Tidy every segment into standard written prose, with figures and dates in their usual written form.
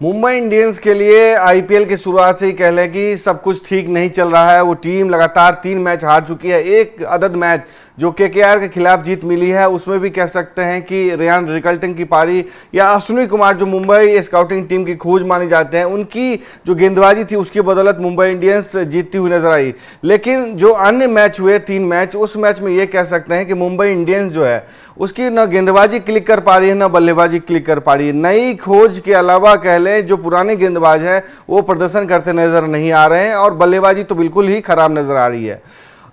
Mumbai Indians के लिए IPL की शुरुआत से ही कह लें कि सब कुछ ठीक नहीं चल रहा है। वो टीम लगातार 3 मैच हार चुकी है। एक अदद मैच जो केकेआर के खिलाफ जीत मिली है उसमें भी कह सकते हैं कि रेयान रिकल्टन की पारी या अश्विनी कुमार जो मुंबई स्काउटिंग टीम की खोज माने जाते हैं उनकी जो गेंदबाजी थी उसकी बदौलत मुंबई इंडियंस जीतती हुई नजर आई। लेकिन जो अन्य मैच हुए 3 मैच, उस मैच में ये कह सकते हैं कि मुंबई इंडियंस जो है उसकी न गेंदबाजी क्लिक कर पा रही है न बल्लेबाजी क्लिक कर पा रही है। नई खोज के अलावा कह लें जो पुराने गेंदबाज हैं वो प्रदर्शन करते नजर नहीं आ रहे हैं और बल्लेबाजी तो बिल्कुल ही खराब नजर आ रही है।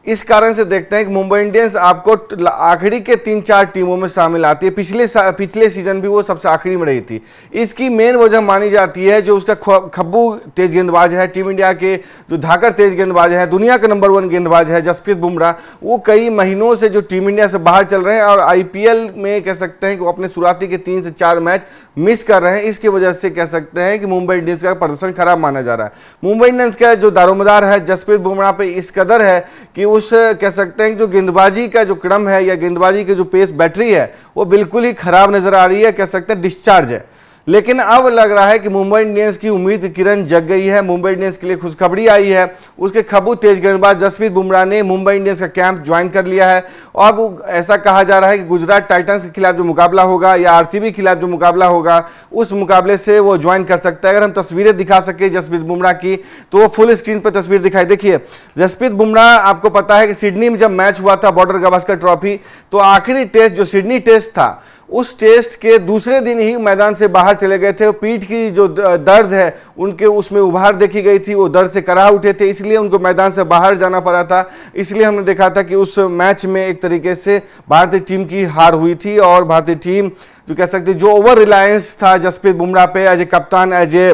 इस कारण से देखते हैं कि मुंबई इंडियंस आपको आखिरी के 3-4 टीमों में शामिल आती है। पिछले सीजन भी वो सबसे आखिरी में रही थी। इसकी मेन वजह मानी जाती है जो उसका खब्बू तेज गेंदबाज है, टीम इंडिया के जो धाकड़ तेज गेंदबाज है, दुनिया का नंबर 1 गेंदबाज है जसप्रीत बुमराह, वो कई महीनों से जो टीम इंडिया से बाहर चल रहे हैं और आईपीएल में कह सकते हैं कि वो अपने शुरुआती के 3 से 4 मैच मिस कर रहे हैं। इसकी वजह से कह सकते हैं कि मुंबई इंडियंस का प्रदर्शन खराब माना जा रहा है। मुंबई इंडियंस का जो दारोमदार है जसप्रीत बुमराह पे इस कदर है कि उस कह सकते हैं कि जो गेंदबाजी का जो क्रम है या गेंदबाजी की जो पेस बैटरी है वो बिल्कुल ही खराब नजर आ रही है, कह सकते हैं डिस्चार्ज है। लेकिन अब लग रहा है कि मुंबई इंडियंस की उम्मीद किरण जग गई है। मुंबई इंडियंस के लिए खुशखबरी आई है। उसके खब्बू तेज गेंदबाज जसप्रीत बुमराह ने मुंबई इंडियंस का कैंप ज्वाइन कर लिया है और वो ऐसा कहा जा रहा है कि गुजरात टाइटंस के खिलाफ जो मुकाबला होगा या आरसीबी के खिलाफ जो मुकाबला होगा उस मुकाबले से वो ज्वाइन कर सकता है। अगर हम तस्वीरें दिखा सके जसप्रीत बुमराह की तो वो फुल स्क्रीन पर तस्वीर दिखाई। देखिए जसप्रीत बुमराह, आपको पता है कि सिडनी में जब मैच हुआ था बॉर्डर गावस्कर ट्रॉफी, तो आखिरी टेस्ट जो सिडनी टेस्ट था उस टेस्ट के दूसरे दिन ही मैदान से बाहर चले गए थे। पीठ की जो दर्द है उनके उसमें उभार देखी गई थी, वो दर्द से कराह उठे थे, इसलिए उनको मैदान से बाहर जाना पड़ा था। इसलिए हमने देखा था कि उस मैच में एक तरीके से भारतीय टीम की हार हुई थी और भारतीय टीम जो कह सकते जो ओवर रिलायंस था जसप्रीत बुमराह पे एज ए कप्तान, एज ए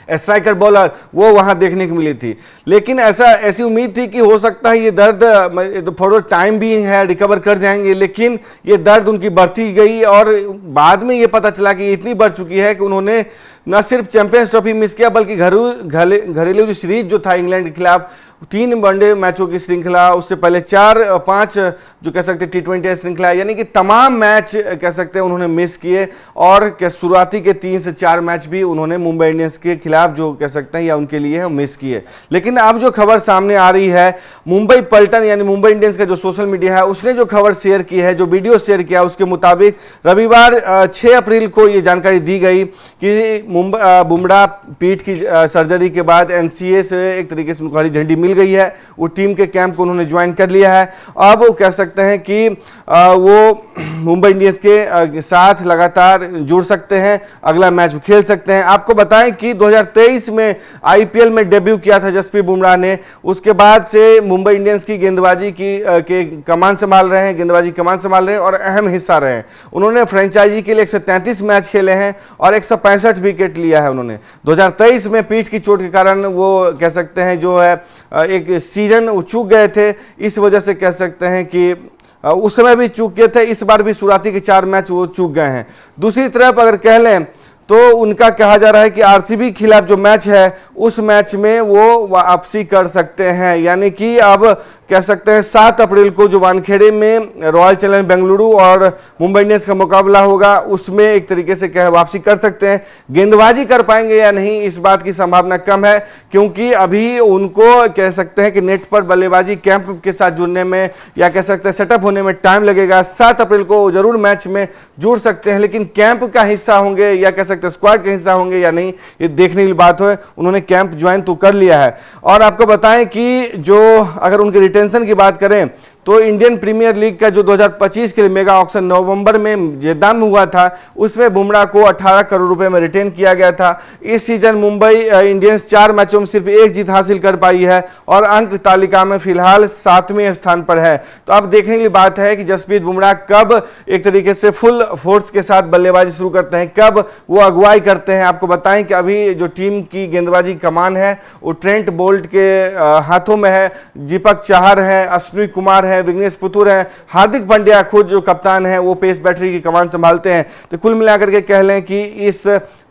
स्ट्राइकर बॉलर, वो वहां देखने को मिली थी। लेकिन ऐसी उम्मीद थी कि हो सकता है ये दर्द फॉर टाइम भी है, रिकवर कर जाएंगे, लेकिन ये दर्द उनकी बढ़ती गई और बाद में ये पता चला कि इतनी बढ़ चुकी है कि उन्होंने न सिर्फ चैंपियंस ट्रॉफी मिस किया बल्कि घरेलू जो सीरीज जो था इंग्लैंड के खिलाफ 3 वनडे मैचों की श्रृंखला, उससे पहले 4-5 जो कह सकते T20 श्रृंखला, यानी कि तमाम मैच कह सकते हैं उन्होंने मिस किए और शुरुआती के 3 से 4 मैच भी उन्होंने मुंबई इंडियंस के खिलाफ जो कह सकते हैं या उनके लिए मिस किए। लेकिन अब जो खबर सामने आ रही है, मुंबई पलटन यानी मुंबई इंडियंस का जो सोशल मीडिया है उसने जो खबर शेयर की है, जो वीडियो शेयर किया, उसके मुताबिक रविवार 6 अप्रैल को ये जानकारी दी गई कि बुमराह पीठ की सर्जरी के बाद एनसीए से एक तरीके से उनको हरी झंडी मिल गई है। वो टीम के कैंप को उन्होंने ज्वाइन कर लिया है। अब वो कह सकते हैं कि वो मुंबई इंडियंस के साथ लगातार जुड़ सकते हैं, अगला मैच खेल सकते हैं। आपको बताएं कि 2023 में आईपीएल में डेब्यू किया था जसप्रीत बुमराह ने। उसके बाद से मुंबई इंडियंस की गेंदबाजी के कमान संभाल रहे हैं, गेंदबाजी कमान संभाल रहे हैं और अहम हिस्सा रहे हैं। उन्होंने फ्रेंचाइजी के लिए 133 मैच खेले हैं और 165 विकेट लिया है उन्होंने। 2023 में पीठ की चोट के कारण वो कह सकते हैं जो है एक सीजन चूक गए थे। इस वजह से कह सकते हैं कि उस समय भी चूक गए थे, इस बार भी शुरुआती के 4 मैच वो चूक गए हैं। दूसरी तरफ अगर कह लें तो उनका कहा जा रहा है कि आरसीबी के खिलाफ जो मैच है उस मैच में वो वापसी कर सकते हैं, यानी कि अब कह सकते हैं 7 अप्रैल को जो वानखेड़े में रॉयल चैलेंजर्स बेंगलुरु और मुंबई इंडियंस का मुकाबला होगा उसमें एक तरीके से कह वापसी कर सकते हैं। गेंदबाजी कर पाएंगे या नहीं इस बात की संभावना कम है, क्योंकि अभी उनको कह सकते हैं कि नेट पर बल्लेबाजी कैंप के साथ जुड़ने में या कह सकते हैं सेटअप होने में टाइम लगेगा। 7 अप्रैल को जरूर मैच में जुड़ सकते हैं, लेकिन कैंप का हिस्सा होंगे या कह सकते हैं स्क्वाड का हिस्सा होंगे या नहीं ये देखने की बात है। उन्होंने कैंप ज्वाइन तो कर लिया है। और आपको बताएं कि जो अगर उनके रिटेंशन की बात करें तो इंडियन प्रीमियर लीग का जो 2025 के लिए मेगा ऑक्शन नवंबर में जेदान में हुआ था उसमें बुमराह को 18 करोड़ रुपए में रिटेन किया गया था। इस सीजन मुंबई इंडियंस 4 मैचों में सिर्फ 1 जीत हासिल कर पाई है और अंक तालिका में फिलहाल 7वें स्थान पर है। तो अब देखने की बात है कि जसप्रीत बुमराह कब एक तरीके से फुल फोर्स के साथ बल्लेबाजी शुरू करते हैं, कब वो अगुवाई करते हैं। आपको बताएं कि अभी जो टीम की गेंदबाजी कमान है वो ट्रेंट बोल्ट के हाथों में है। दीपक चाहर है, अश्विनी कुमार है, विघ्नेश पुथुर है, हार्दिक पांड्या खुद जो कप्तान है वो पेस बैटरी की कमान संभालते हैं। तो कुल मिलाकर के कह लें कि इस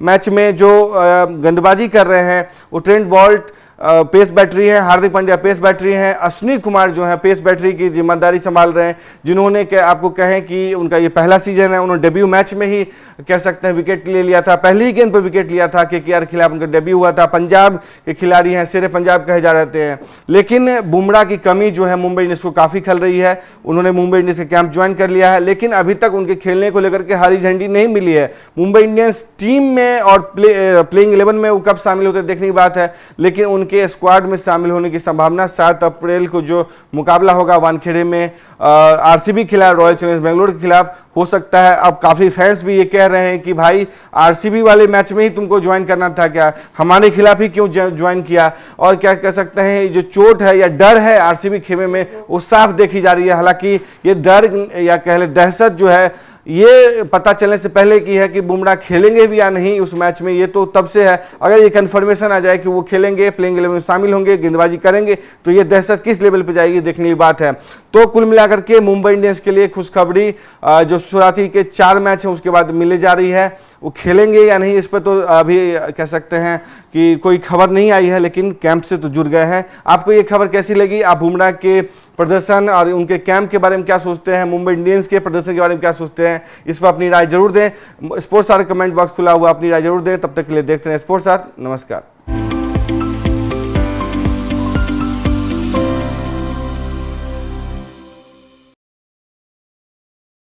मैच में जो गेंदबाजी कर रहे हैं वो ट्रेंट बोल्ट, पेस बैटरी है, हार्दिक पांड्या पेस बैटरी है, अश्विनी कुमार जो है पेस बैटरी की जिम्मेदारी संभाल रहे हैं, जिन्होंने आपको कहें कि उनका ये पहला सीजन है। उन्होंने डेब्यू मैच में ही कह सकते हैं विकेट ले लिया था, पहली ही गेंद पर विकेट लिया था, केकेआर के खिलाफ उनका डेब्यू हुआ था। पंजाब के खिलाड़ी हैं, शेरे पंजाब कहे जा रहते हैं, लेकिन बुमराह की कमी जो है मुंबई इंडियंस को काफ़ी खल रही है। उन्होंने मुंबई इंडियंस के कैंप ज्वाइन कर लिया है, लेकिन अभी तक उनके खेलने को लेकर के हरी झंडी नहीं मिली है। मुंबई इंडियंस टीम में और प्लेइंग 11 में वो कब शामिल होते देखने की बात है, लेकिन उनके स्क्वाड में शामिल होने की संभावना 7 अप्रैल को जो मुकाबला होगा वानखेड़े में आरसीबी खिलाफ रॉयल चैलेंजर्स बेंगलोर के खिलाफ हो सकता है। अब काफ़ी फैंस भी ये कह रहे हैं कि भाई आरसीबी वाले मैच में ही तुमको ज्वाइन करना था क्या, हमारे खिलाफ ही क्यों ज्वाइन किया। और क्या कह सकते हैं, जो चोट है या डर है आरसीबी खेमे में वो साफ देखी जा रही है। हालांकि ये डर या कह ले दहशत जो है ये पता चलने से पहले की है कि बुमराह खेलेंगे भी या नहीं उस मैच में, ये तो तब से है। अगर ये कंफर्मेशन आ जाए कि वो खेलेंगे, प्लेइंग 11 में शामिल होंगे, गेंदबाजी करेंगे, तो ये दहशत किस लेवल पे जाएगी देखने की बात है। तो कुल मिलाकर के मुंबई इंडियंस के लिए खुशखबरी, जो शुरुआती के 4 मैच हैं उसके बाद मिले जा रही है। वो खेलेंगे या नहीं इस पर तो अभी कह सकते हैं कि कोई खबर नहीं आई है, लेकिन कैंप से तो जुड़ गए हैं। आपको ये खबर कैसी लगी? आप बुमराह के प्रदर्शन और उनके कैंप के बारे में क्या सोचते हैं, मुंबई इंडियंस के प्रदर्शन के बारे में क्या सोचते हैं, इस पर अपनी राय जरूर दें। स्पोर्ट्स स्टार कमेंट बॉक्स खुला हुआ, अपनी राय जरूर दें। तब तक के लिए देखते हैं स्पोर्ट्स स्टार। नमस्कार।